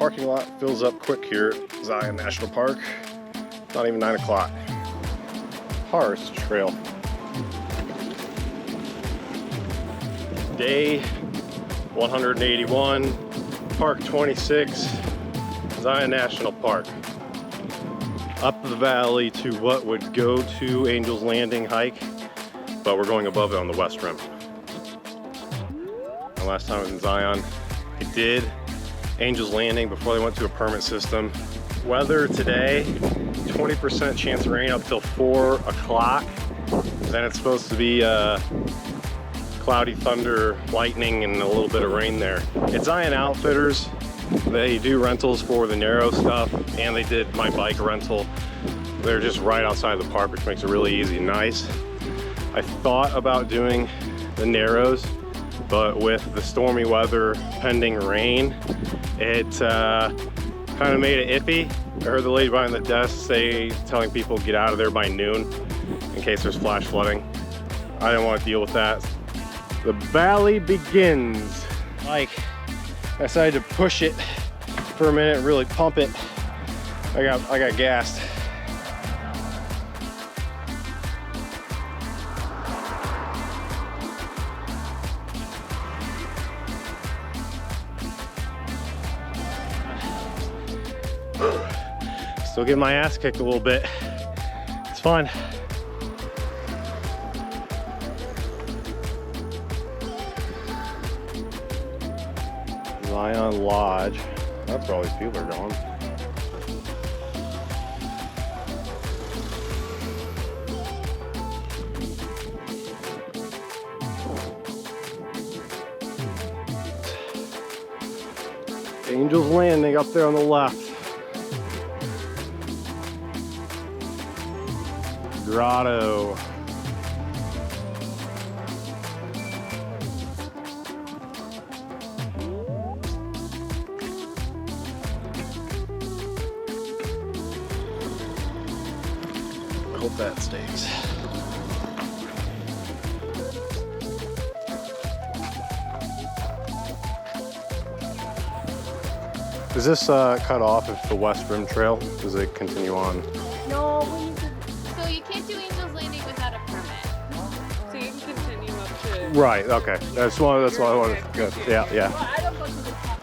parking lot fills up quick here at Zion National Park. Not even 9 o'clock. Horse Trail. Day 181, Park 26, Zion National Park. Up the valley to what would go to Angel's Landing hike, but we're going above it on the west rim. And last time I was in Zion, I did Angel's Landing before they went to a permit system. Weather today, 20% chance of rain up till 4 o'clock. Then it's supposed to be cloudy, thunder, lightning, and a little bit of rain there. It's Zion Outfitters. They do rentals for the narrow stuff, and they did my bike rental. They're just right outside the park, which makes it really easy and nice. I thought about doing the narrows, but with the stormy weather, pending rain, it kind of made it iffy. I heard the lady behind the desk telling people to get out of there by noon in case there's flash flooding. I didn't want to deal with that. The valley begins. Like, I decided to push it for a minute, really pump it. I got gassed. Still getting my ass kicked a little bit. It's fun. Zion Lodge. That's where all these people are going. Angel's Landing up there on the left. Grotto. I hope that stays. Is this cut off if the West Rim Trail? Does it continue on? No, so you can't do Angel's Landing without a permit. So you can continue up to... Right, okay. That's why I wanted to go. Yeah, yeah. Well, I don't go to the top.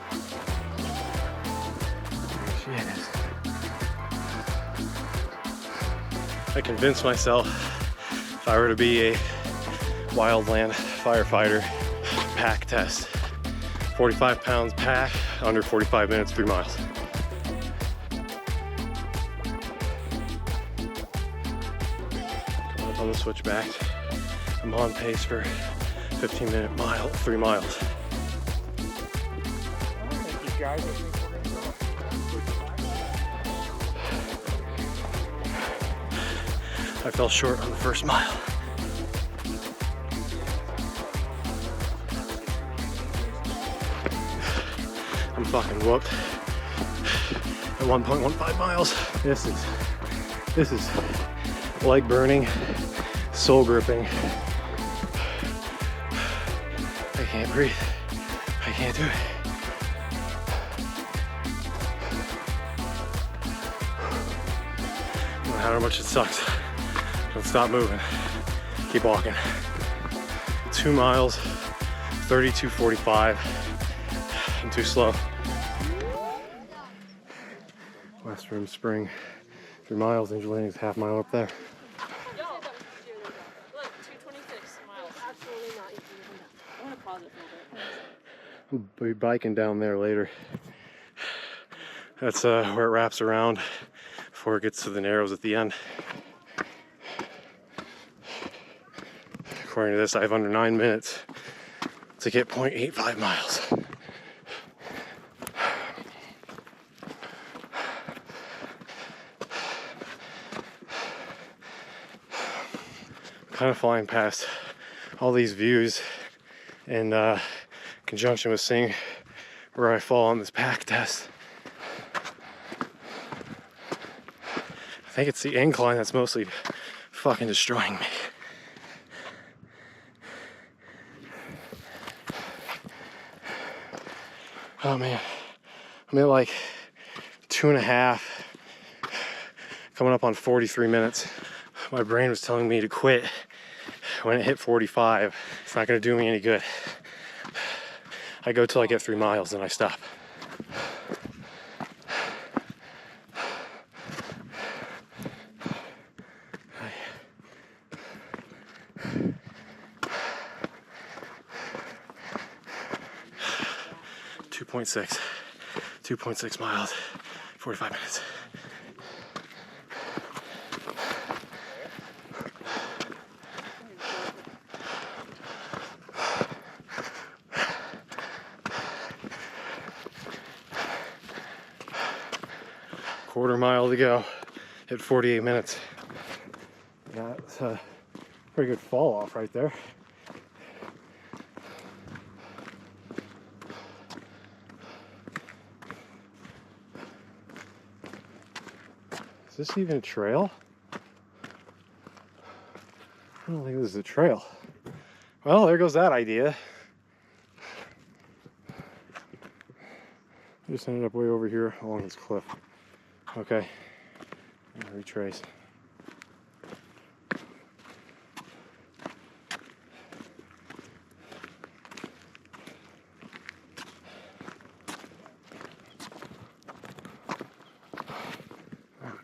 I convinced myself if I were to be a wildland firefighter, pack test. 45 pounds pack, under 45 minutes, 3 miles. Coming up on the switchback, I'm on pace for 15-minute mile, 3 miles. I fell short on the first mile. I'm fucking whooped at 1.15 miles. This is leg burning, soul gripping. I can't breathe. I can't do it. No matter how much it sucks, don't stop moving. Keep walking. 2 miles, 32:45. I'm too slow. West Rim Spring, 3 miles. Angel Landing's half mile up there. Look, 226 miles. Absolutely not. I want to pause it for a bit. We'll be biking down there later. That's where it wraps around before it gets to the narrows at the end. According to this, I have under 9 minutes to get 0.85 miles. Kind of flying past all these views in conjunction with seeing where I fall on this pack test. I think it's the incline that's mostly fucking destroying me. Oh man, I'm at like 2.5, coming up on 43 minutes. My brain was telling me to quit when it hit 45. It's not gonna do me any good. I go till I get 3 miles, then I stop. Two point six miles, 45 minutes. Quarter mile to go, hit 48 minutes. Yeah, it's a pretty good fall off right there. Is this even a trail? I don't think this is a trail. Well, there goes that idea. I just ended up way over here along this cliff. Okay, I'll retrace.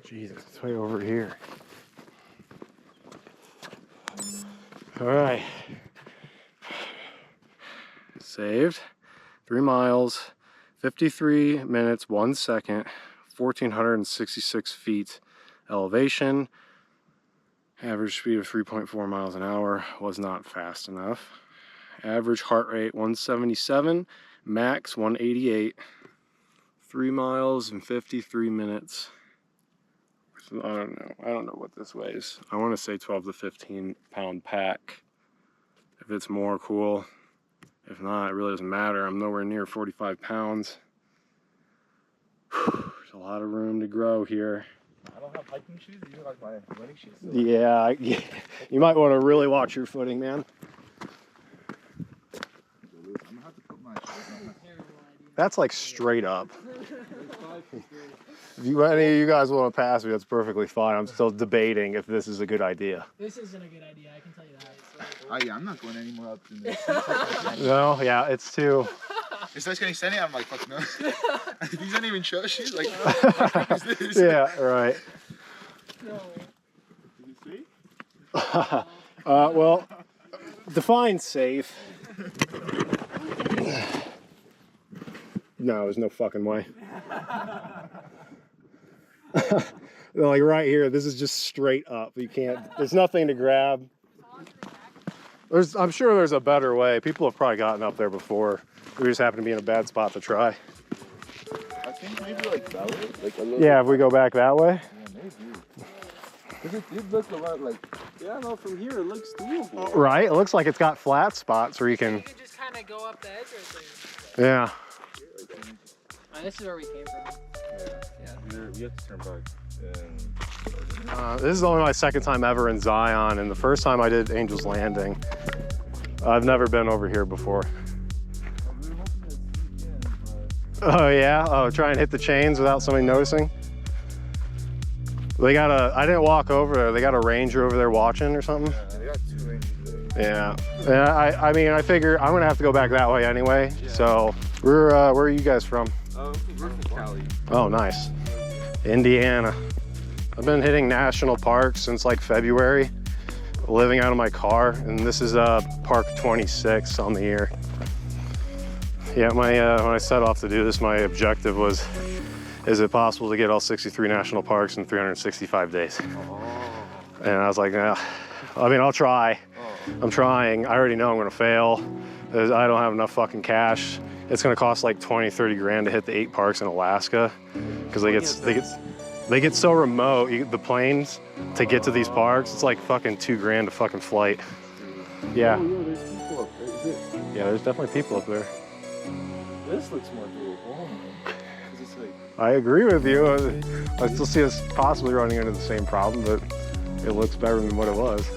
Jesus, it's way over here. All right. Saved. 3 miles, 53 minutes, 1 second, 1,466 feet elevation. Average speed of 3.4 miles an hour was not fast enough. Average heart rate 177, max 188. 3 miles and 53 minutes. I don't know what this weighs. I want to say 12 to 15 pound pack. If it's more, cool. If not, it really doesn't matter. I'm nowhere near 45 pounds. There's a lot of room to grow here. I don't have hiking shoes. You like my running shoes? Yeah, you might want to really watch your footing, man. I'm gonna have to put my shoes on. That's like straight up. If any of you guys want to pass me, that's perfectly fine. I'm still debating if this is a good idea. This isn't a good idea, I can tell you that. Oh yeah, I'm not going any more up than this. No, yeah, it's too. It starts getting sunny, I'm like, fuck no. These aren't even show shoes. Like, what the fuck is this? Yeah, right. No. Did you see? Well, define safe. No, there's no fucking way. Like right here, this is just straight up. You can't, there's nothing to grab. I'm sure there's a better way. People have probably gotten up there before. We just happen to be in a bad spot to try. I think maybe like that way. Like a little Yeah, if we go back that way. Yeah, maybe. Because it did look a lot like, yeah, no, from here it looks doable. Right? It looks like it's got flat spots where you So you can, can just kind of go up the edge right there. yeah. This is where we came from. You have to turn back. This is only my second time ever in Zion, and the first time I did Angel's Landing. I've never been over here before. Oh yeah? Oh, try and hit the chains without somebody noticing? They got I didn't walk over there. They got a ranger over there watching or something? Yeah, they got 2 rangers there. Yeah. I mean, I figure I'm gonna have to go back that way anyway. Yeah. So, where are you guys from? We're from Cali. Oh, nice. Indiana. I've been hitting national parks since like February, living out of my car, and this is Park 26 on the year. Yeah, when I set off to do this, my objective was, is it possible to get all 63 national parks in 365 days? And I was like, nah. I mean, I'll try. I'm trying. I already know I'm gonna fail. I don't have enough fucking cash. It's gonna cost like 20, 30 grand to hit the 8 parks in Alaska, because they get so remote. The planes to get to these parks, it's like fucking 2 grand a fucking flight. Yeah. Oh, there's people up there. Is it? Yeah, there's definitely people up there. This looks more doable. It's like, I agree with you. I still see us possibly running into the same problem, but it looks better than what it was.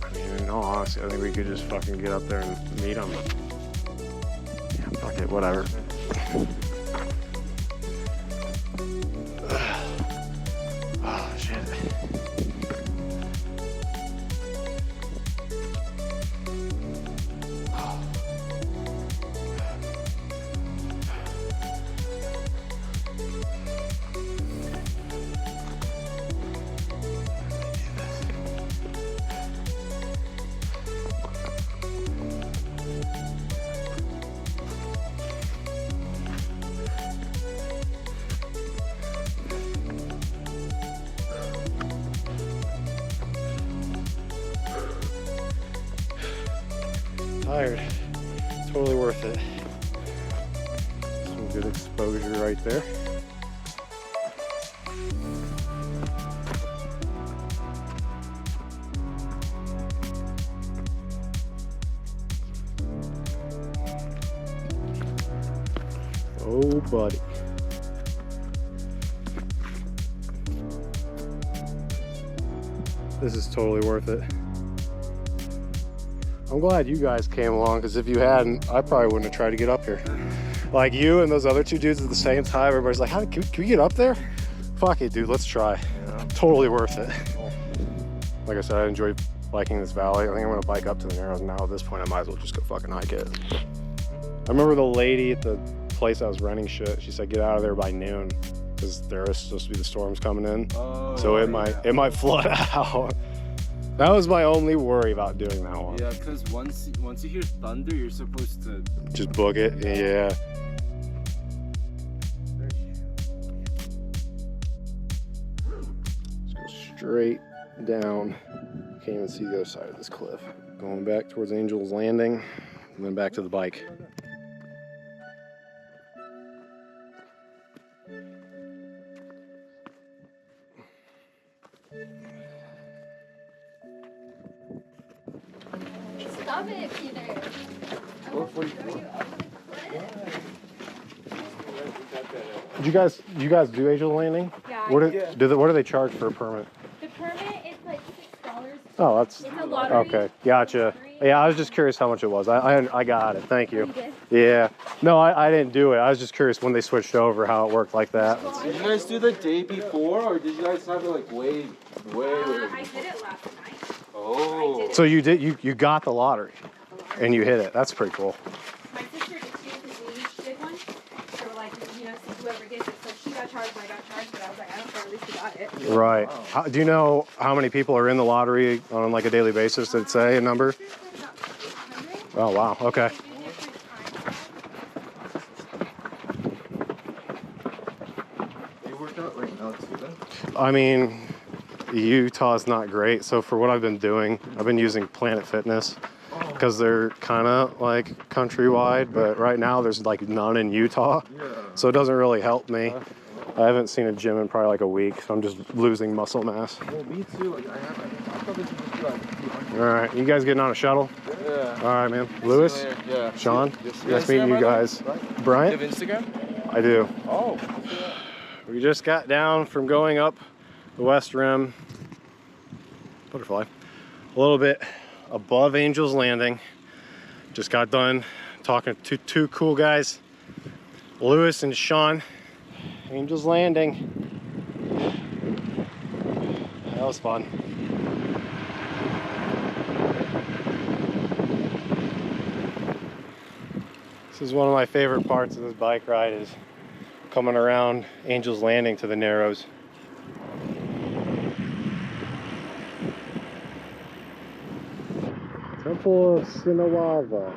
I mean, in all honesty, I think we could just fucking get up there and meet them. Yeah, fuck it, whatever. tired. Totally worth it. Some good exposure right there. Oh, buddy. This is totally worth it. I'm glad you guys came along, because if you hadn't, I probably wouldn't have tried to get up here. Like you and those other two dudes at the same time, everybody's like, can we get up there? Fuck it, dude, let's try. Yeah. Totally worth it. Like I said, I enjoy biking this valley. I think I'm gonna bike up to the Narrows now. At this point, I might as well just go fucking hike it. I remember the lady at the place I was renting shit, she said get out of there by noon, because there is supposed to be the storms coming in. Oh, so it might flood out. That was my only worry about doing that one. Yeah, because once you hear thunder, you're supposed to just book it. Yeah. Let's go straight down. Can't even see the other side of this cliff. Going back towards Angel's Landing, and then back to the bike. Stop it, Peter. Did you guys do Angel's Landing? Yeah. What do they charge for a permit? The permit is like $6. Oh, that's It's a lottery. okay. Gotcha. Yeah, I was just curious how much it was. I got it. Thank you. You did? Yeah. No, I didn't do it. I was just curious when they switched over how it worked like that. Did you guys do the day before, or did you guys have it like way? I did it last night. Oh. So you got the lottery, and you hit it. That's pretty cool. My sister did too, because we each did one. So we're like, see whoever gets it. So she got charged, I got charged, but I was like, I don't care, at least we got it. Right. Do you know how many people are in the lottery on like a daily basis? Did it say a number? Oh wow. Okay. You work out right now too then? I mean, Utah's not great. So for what I've been doing, I've been using Planet Fitness, because they're kind of like countrywide, but right now there's like none in Utah. Yeah. So it doesn't really help me. I haven't seen a gym in probably like a week, so I'm just losing muscle mass. Well, me too. Like I probably just do like 200. All right, you guys getting on a shuttle? Yeah. All right, man. Lewis, Yeah. Sean, Yes, nice meeting you guys. Bryant, You have Instagram? I do. Oh. We just got down from going up the West Rim, Butterfly, a little bit above Angel's Landing. Just got done talking to two cool guys, Lewis and Sean. Angel's Landing. That was fun. This is one of my favorite parts of this bike ride, is coming around Angel's Landing to the Narrows. Temple of Sinueva.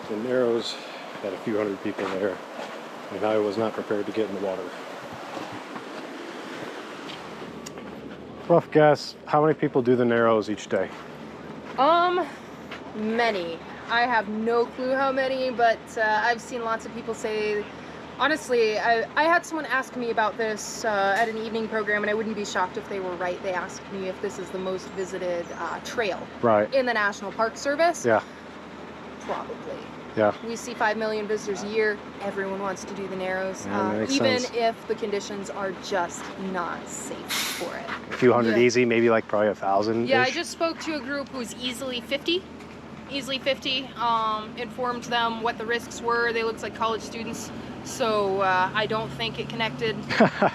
The Narrows had a few hundred people there, and I was not prepared to get in the water. Rough guess, how many people do the Narrows each day? Many. I have no clue how many, but I've seen lots of people say, honestly, I had someone ask me about this at an evening program, and I wouldn't be shocked if they were right. They asked me if this is the most visited trail in the National Park Service. Yeah. Probably. Yeah. We see 5 million visitors a year. Everyone wants to do the Narrows, makes even sense. if the conditions are just not safe for it. A few hundred Yeah. easy, maybe like probably 1,000. Yeah, I just spoke to a group who's easily 50. Informed them what the risks were. They looked like college students, so I don't think it connected. Yeah,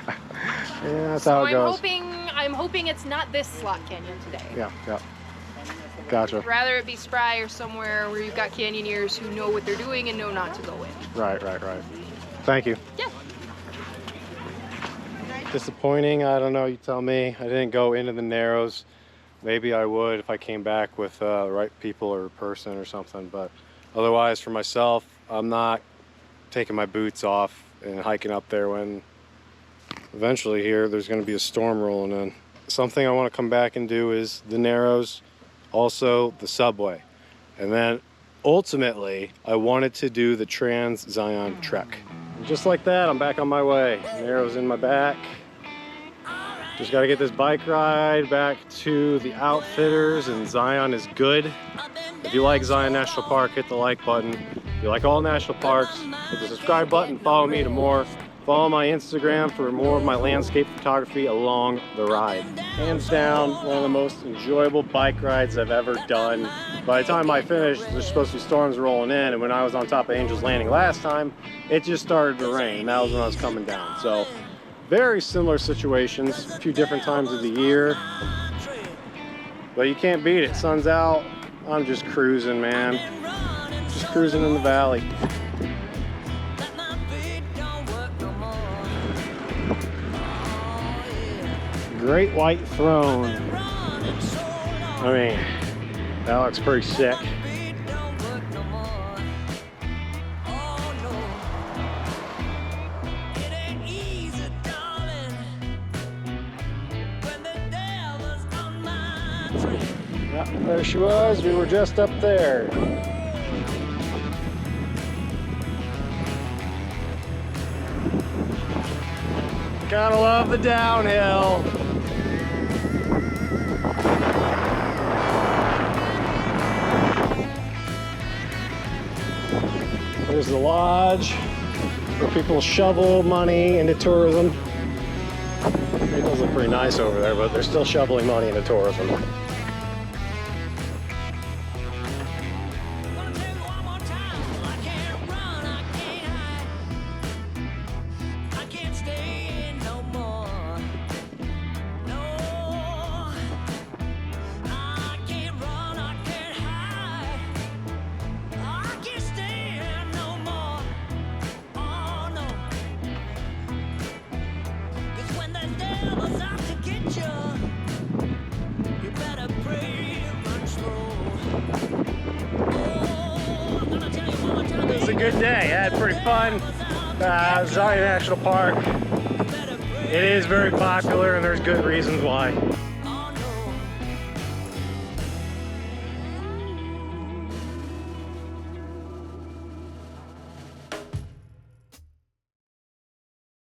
that's So how it I'm goes. hoping I'm hoping it's not this slot canyon today. Yeah, yeah. Gotcha. Rather it be Spry or somewhere where you've got canyoneers who know what they're doing and know not to go in. Right, right, right. Thank you. Yeah. Disappointing, I don't know, you tell me. I didn't go into the Narrows. Maybe I would if I came back with the right people or person or something, but otherwise for myself, I'm not taking my boots off and hiking up there when eventually here there's going to be a storm rolling in. Something I want to come back and do is the Narrows, also the subway. And then ultimately, I wanted to do the Trans Zion Trek. And just like that, I'm back on my way. Narrows in my back. Just got to get this bike ride back to the Outfitters, and Zion is good. If you like Zion National Park, hit the like button. If you like all national parks, hit the subscribe button, follow me to more. Follow my Instagram for more of my landscape photography along the ride. Hands down, one of the most enjoyable bike rides I've ever done. By the time I finished, there's supposed to be storms rolling in, and when I was on top of Angel's Landing last time, it just started to rain. That was when I was coming down. So, very similar situations, a few different times of the year. But you can't beat it. Sun's out. I'm just cruising, man. Just cruising in the valley. Great White Throne. I mean, that looks pretty sick. Yeah, there she was. We were just up there. Gotta love the downhill. There's the lodge where people shovel money into tourism. It does look pretty nice over there, but they're still shoveling money into tourism. It was a good day. I had pretty fun. Zion National Park. It is very popular, and there's good reasons why.